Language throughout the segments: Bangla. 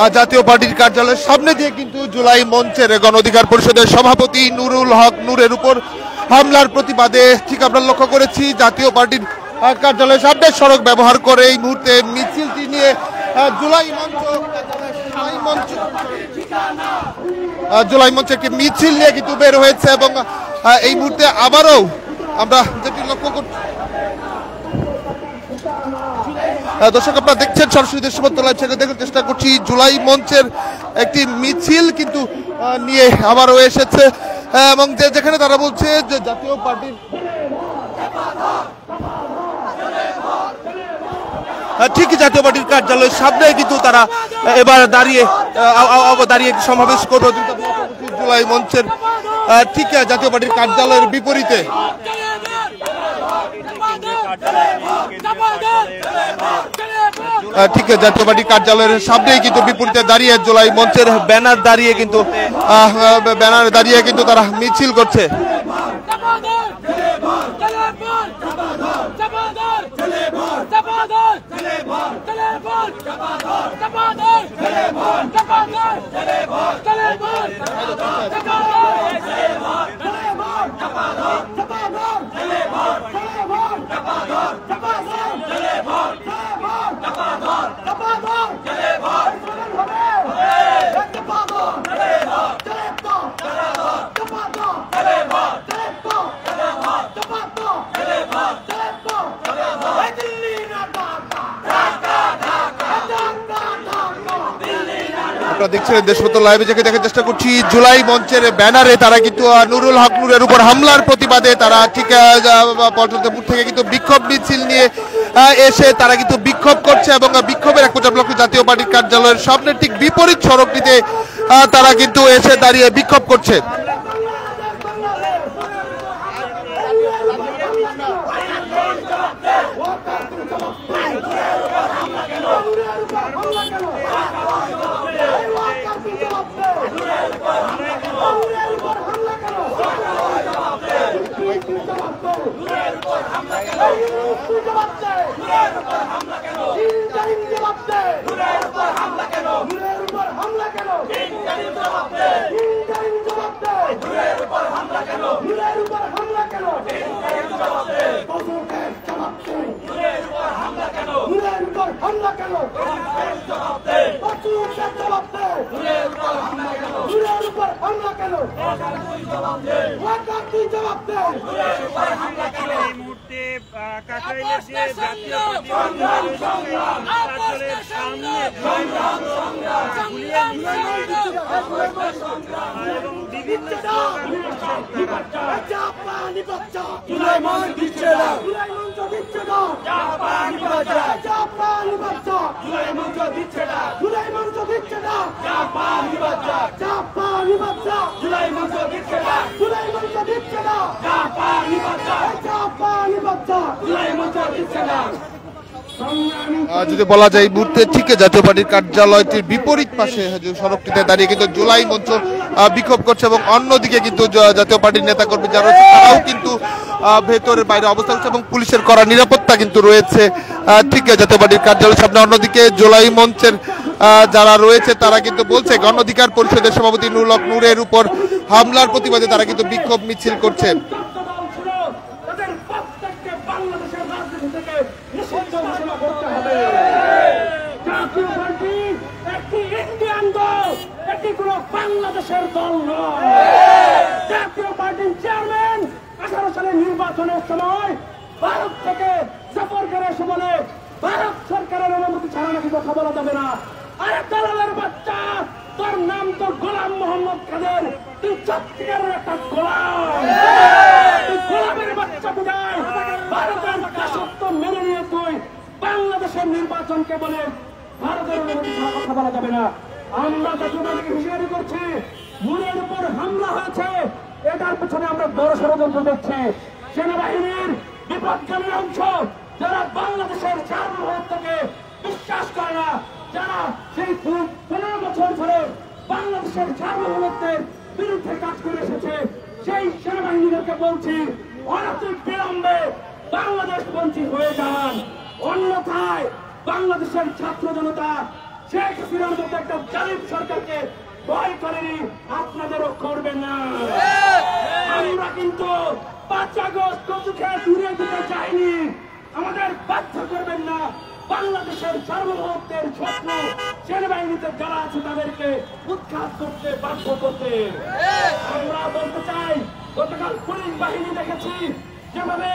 জাতীয় পার্টির কার্যালয়ের সামনে দিয়ে কিন্তু জুলাই মঞ্চের গণ অধিকার পরিষদের সভাপতি নুরুল হক নূরের উপর হামলার প্রতিবাদে ঠিক আমরা লক্ষ্য করেছি জাতীয় পার্টির কার্যালয়ের সামনে সড়ক ব্যবহার করে এই মুহূর্তে মিছিলটি নিয়ে জুলাই মঞ্চ একটি মিছিল নিয়ে কিন্তু বের হয়েছে এবং এই মুহূর্তে আবারও আমরা যেটি লক্ষ্য করছি দর্শক আপনারা দেখছেন সরাসরি দেশবন্ধু লাইভ চ্যানেলে দেখার চেষ্টা করছি জুলাই মঞ্চের একটি মিছিল কিন্তু নিয়ে আবারও এসেছে এবং যেখানে তারা বলছে যে জাতীয় পার্টির ঠিকই জাতীয় পার্টির কার্যালয়ের সামনে কিন্তু তারা এবার দাঁড়িয়ে সমাবেশ করবে জুলাই মঞ্চের ঠিক জাতীয় পার্টির কার্যালয়ের বিপরীতে ঠিক জাতীয় পার্টি কার্যালয়ের সামনেই কিন্তু বিপরীতে দাঁড়িয়ে জুলাই মঞ্চের ব্যানার দাঁড়িয়ে কিন্তু তারা মিছিল করছে দেখছেন দেশবন্ধু লাইভে দেখার চেষ্টা করছি জুলাই মঞ্চের ব্যানারে তারা কিন্তু নুরুল হক নূরের উপর হামলার প্রতিবাদে তারা ঠিক পল্টনপুর থেকে কিন্তু বিক্ষোভ মিছিল নিয়ে এসে তারা কিন্তু বিক্ষোভ করছে এবং বিক্ষোভের এক পর্যায়ে ব্লক জাতীয় পার্টির কার্যালয়ের সামনে ঠিক বিপরীত সড়কটিতে তারা কিন্তু এসে দাঁড়িয়ে বিক্ষোভ করছে যদি বলা যায় এই মুহূর্তে ঠিক জাতীয় পার্টির কার্যালয়টির বিপরীত পাশে সড়কটিতে দাঁড়িয়ে কিন্তু জুলাই মঞ্চ বিক্ষোভ করছে এবং অন্যদিকে কিন্তু জাতীয় পার্টির নেতা কর্মী যারা রয়েছে তারাও কিন্তু ভেতরের বাইরে অবস্থান করছে এবং পুলিশের কড়া নিরাপত্তা কিন্তু রয়েছে ঠিক জাতীয় পার্টির কার্যালয়ের সামনে অন্যদিকে জুলাই মঞ্চের যারা রয়েছে তারা কিন্তু বলছে গণ অধিকার পরিষদের সভাপতি নুরুল হক নূরের উপর হামলার প্রতিবাদে তারা কিন্তু বিক্ষোভ মিছিল করছেন বাংলাদেশের দল নয় জাতীয় পার্টির চেয়ারম্যান 18 সালের নির্বাচনের সময় ভারত থেকে সফর করে এসে বলে ভারত সরকারের অনুমতি ছাড়া নাকি কথা বলা যাবে না আরে দালালের বাচ্চা তোর নাম তো গোলাম মোহাম্মদ কাদের তুই চট্টগ্রামের একটা গোলাম তুই গোলামের বাচ্চা বুঝায় ভারতের দাসত্ব মেনে নিয়ে তুই বাংলাদেশের নির্বাচনকে বলে ভারতের অনুমতি ছাড়া কথা বলা যাবে না আমরা জাতীয়তাকে হুঁশিয়ারি করছি নূরের উপর হামলা হয়েছে এটার পিছনে আমরা বড় ষড়যন্ত্র দেখছি সেনাবাহিনীর বিপদগামী অংশ যারা বাংলাদেশের সার্বভৌমত্বকে বিশ্বাস করে না যারা সেই 15 বছর ধরে বাংলাদেশের সার্বভৌমত্বের বিরুদ্ধে কাজ করে এসেছে সেই সেনাবাহিনীদেরকে বলছি অনতিবিলম্বে বিলম্বে বাংলাদেশ বঞ্চিত হয়ে যান অন্যথায় বাংলাদেশের ছাত্র জনতা শেখ হাসিনার মতো একটা জালিম সরকারকে ভয় করেনি, আপনাদেরও করবেন না। আমরা কিন্তু 5 আগস্ট কচুকে দূরে দিতে চাইনি, আমাদের বাধ্য করবেন না। বাংলাদেশের সার্বভৌমত্বের শত্রু সেনাবাহিনীতে যারা আছে তাদেরকে উৎখাত করতে বাধ্য করতে আমরা বলতে চাই। গতকাল পুলিশ বাহিনী দেখেছি যেভাবে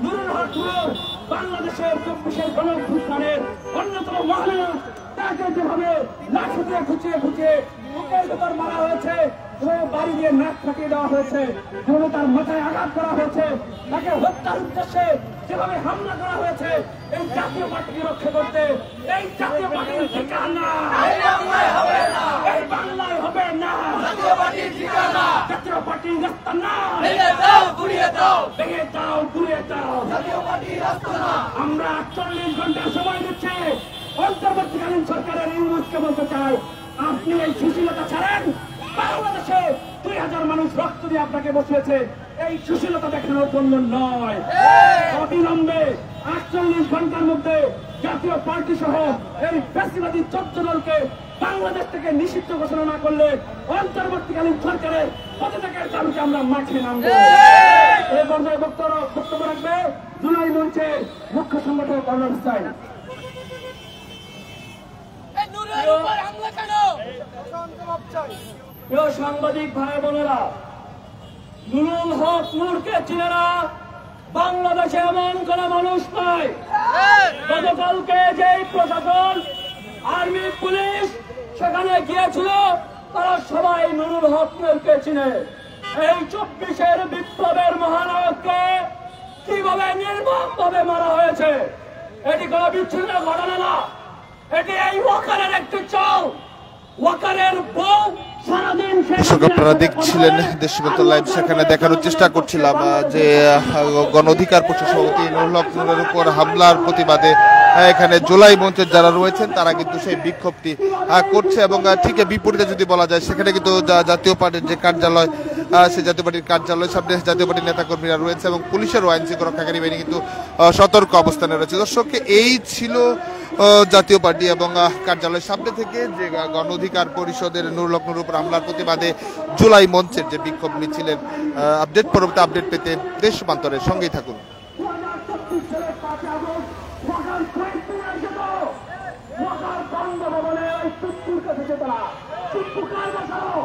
নুরুল হক নূর বাংলাদেশের 24-এর গণঅভ্যুত্থানের অন্যতম মহানায়ক, তাকে যেভাবে লাঠি দিয়ে খুঁচিয়ে খুঁচিয়ে বুকের ভেতর মারা হয়েছে, বাড়ি দিয়ে নাক ফাটিয়ে দেওয়া হয়েছে, যেভাবে তার মাথায় আঘাত করা হয়েছে, তাকে হত্যার উদ্দেশ্যে যেভাবে হামলা করা হয়েছে, এই জাতীয় পার্টিকে রক্ষা করতে এই জাতীয় পার্টির ঠিকানা এই বাংলায় হবে না, এই বাংলায় হবে না। জাতীয় পার্টির ঠিকানা, জাতীয় পার্টির রাস্তা না, ভেঙে দাও গুড়িয়ে দাও, ভেঙে দাও গুড়িয়ে দাও, জাতীয় পার্টির রাস্তা না। আমরা 48 ঘন্টা সময় দিচ্ছি অন্তর্বর্তীকালীন সরকারের ইউনুসকে বলতে চাই, আপনি এই সুশীলতা ছাড়েন। বাংলাদেশে 2000 মানুষ রক্ত দিয়ে আপনাকে বসিয়েছে, এই সুশীলতা দেখানোর জন্য নয়। অবিলম্বে 48 ঘন্টার মধ্যে জাতীয় পার্টি সহ এই ফ্যাসিবাদী 14 দলকে বাংলাদেশ থেকে নিষিদ্ধ ঘোষণা না করলে অন্তর্বর্তীকালীন সরকারের পদত্যাগের দাবিতে আমরা মাঠে নামবো। এই পর্যায়ে বক্তব্য রাখবে জুলাই মঞ্চে মুখ্য সংগঠক কর্ণন হুসাইন। প্রিয় সাংবাদিক ভাই বোনেরা, নুরুল হক নূরকে চিনে না বাংলাদেশে এমন কোন মানুষ নাই। গতকালকে যে প্রশাসন, আর্মি, পুলিশ সেখানে গিয়েছিল, তারা সবাই নুরুল হক নূরকে চিনে। এই 24-এর বিপ্লবের মহানায়ককে কিভাবে নির্মমভাবে মারা হয়েছে, এটি কোন বিচ্ছিন্ন ঘটনা না, এটি এই ওয়াকারের একটি চল। ওয়াকারের বউ সারাদিন আপনারা দেখছিলেন দেশবন্ধু লাইভ, সেখানে দেখানোর চেষ্টা করছিলাম যে গণ অধিকার পরিষদ সভাপতি নুরুল হক নূরের উপর হামলার প্রতিবাদে এখানে জুলাই মঞ্চের যারা রয়েছেন তারা কিন্তু সেই বিক্ষোভটি করছে। এবং ঠিক বিপরীতে যদি বলা যায়, সেখানে কিন্তু জাতীয় পার্টির যে কার্যালয়, সেই জাতীয় পার্টির কার্যালয়ের সামনে জাতীয় পার্টির নেতাকর্মীরা রয়েছে এবং পুলিশের আইন শৃঙ্খলা রক্ষাকারী বাহিনী কিন্তু সতর্ক অবস্থানে রয়েছে। দর্শক, এই ছিল জাতীয় পার্টি এবং কার্যালয়ের সামনে থেকে যে গণ অধিকার পরিষদের নুরুল হক নূরের উপর হামলার প্রতিবাদে জুলাই মঞ্চের যে বিক্ষোভ মিছিলের আপডেট, পরবর্তী আপডেট পেতে দেশ রূপান্তরের সঙ্গেই থাকুন। বঙ্গভবনে ওই চুপ্পুর কাছে তারা চুপ্পু কার বসাও